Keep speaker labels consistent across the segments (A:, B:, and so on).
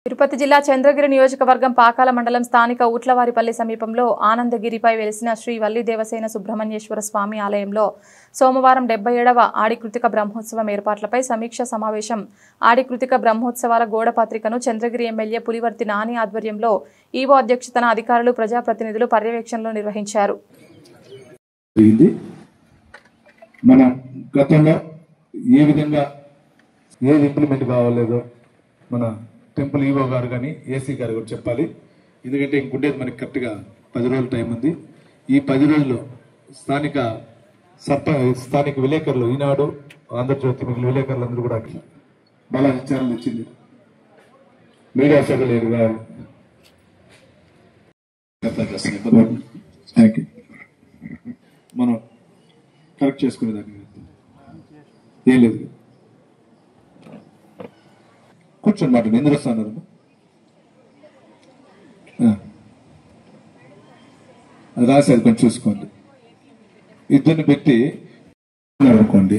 A: తిరుపతి జిల్లా చంద్రగిరి నియోజకవర్గం పాకాల మండలం స్థానిక ఊట్లవారిపల్లి సమీపంలో ఆనందగిరిపై వెలిసిన శ్రీ వల్లి దేవసేన సుబ్రహ్మణ్యేశ్వర స్వామి ఆలయంలో సోమవారం 77వ ఆడికృతిక బ్రహ్మోత్సవం ఏర్పాట్లపై సమీక్ష సమావేశం. ఆడికృతిక బ్రహ్మోత్సవాల గోడపత్రికను చంద్రగిరి ఎమ్మెల్యే పులివర్తి నాని ఆధ్వర్యంలో ఈవో అధ్యక్షతన అధికారులు, ప్రజాప్రతినిధులు పర్యవేక్షణలో నిర్వహించారు.
B: మన గతంలో ఏ విధంగా ఏది ఇంప్లిమెంట్ కావాలేదో మన టెంపుల్ ఈవో గారు కానీ ఏసీ గారు కూడా చెప్పాలి. ఎందుకంటే ఇంకుండేది మనకి కరెక్ట్గా 10 రోజుల టైం ఉంది. ఈ 10 రోజుల్లో స్థానిక విలేకరులు, ఈనాడు, ఆంధ్రజ్యోతి, మిగిలిన విలేకరులు అందరూ కూడా బాగా విచారణ ఇచ్చింది. మీడియా సభ్యులు మనం కరెక్ట్ చేసుకునేదాన్ని ఏం లేదు. కూర్చొని మాట ఎందుకు వస్తున్నారు? అది రాసేది కొంచెం చూసుకోండి. ఇద్దరిని పెట్టి అనుకోండి.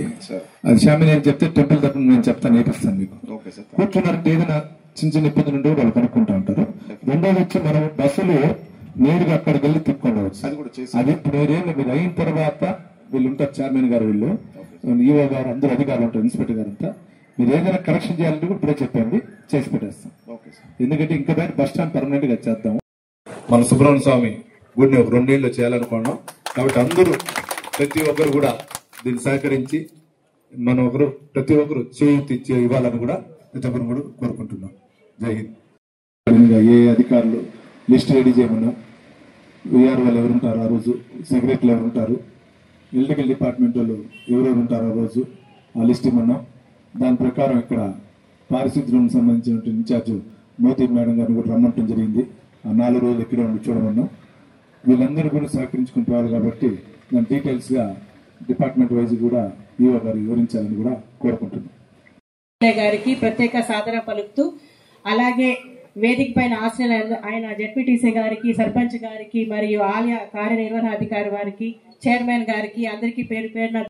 B: అది షామిని అని చెప్తే టెంపుల్ తరఫున నేను చెప్తాను, నేర్పిస్తాను మీకు. కూర్చున్నారంటే ఏదైనా చిన్న చిన్న ఇబ్బందులు ఉంటే వాళ్ళు కనుక్కుంటా ఉంటారు. రెండోది వచ్చి మనం బస్సులు నేరుగా అక్కడికి వెళ్ళి తిప్పుకోవచ్చు. అది ఇప్పుడు మీరు అయిన తర్వాత వీళ్ళు ఉంటారు, చైర్మన్ గారు, వీళ్ళు ఈవో గారు, అందరూ అధికారులు ఉంటారు, ఇన్స్పెక్టర్ గారు అంతా. మీరు ఏదైనా కరెక్షన్ చేయాలంటే కూడా ఇప్పుడే చెప్పండి, చేసి పెట్టేస్తాం. ఎందుకంటే ఇంకా బయట బస్ స్టాండ్ పర్మనెంట్ గా చేద్దాము. మన సుబ్రహ్మణ్య స్వామి గుడిని ఒక 2 ఏళ్ళు చేయాలనుకున్నాం. కాబట్టి అందరూ ప్రతి ఒక్కరు కూడా దీన్ని సహకరించి ప్రతి ఒక్కరు చేయూతి ఇవ్వాలని కూడా ప్రతి ఒక్కరు కూడా కోరుకుంటున్నాం. జై హింద్. ఏ అధికారులు లిస్ట్ రెడీ చేయమన్నాం. విఆర్ వాళ్ళు ఎవరుంటారు ఆ రోజు, సెక్రటరీలు ఎవరుంటారు, ఎలక్ట్రికల్ డిపార్ట్మెంట్ వాళ్ళు ఎవరెవరు ఉంటారు ఆ రోజు, ఆ లిస్ట్ ఇమ్మన్నాం. దాని ప్రకారం ఇక్కడ పారిశుద్ధ్యం సంబంధించిన ఇన్ఛార్జ్ మోతీ మేడం గారిని కూడా రమ్మంటం జరిగింది. ఆ 4 రోజులు ఇక్కడే ఉండి చూడమన్నాం. వీళ్ళందరూ కూడా సహకరించుకుంటున్నారు కాబట్టి దాని డీటెయిల్స్ గా డిపార్ట్మెంట్ వైజ్ కూడా ఈవో గారు వివరించాలని కూడా కోరుకుంటున్నాం.
C: గారికి ప్రత్యేక సాధన పలుకుతూ, అలాగే వేదిక పైన ఆశ్రయ ఆయన జెడ్పీటీసీ గారికి, సర్పంచ్ గారికి మరియు ఆలయ కార్యనిర్వహణాధికారి వారికి, చైర్మన్ గారికి అందరికీ పేరు పేరున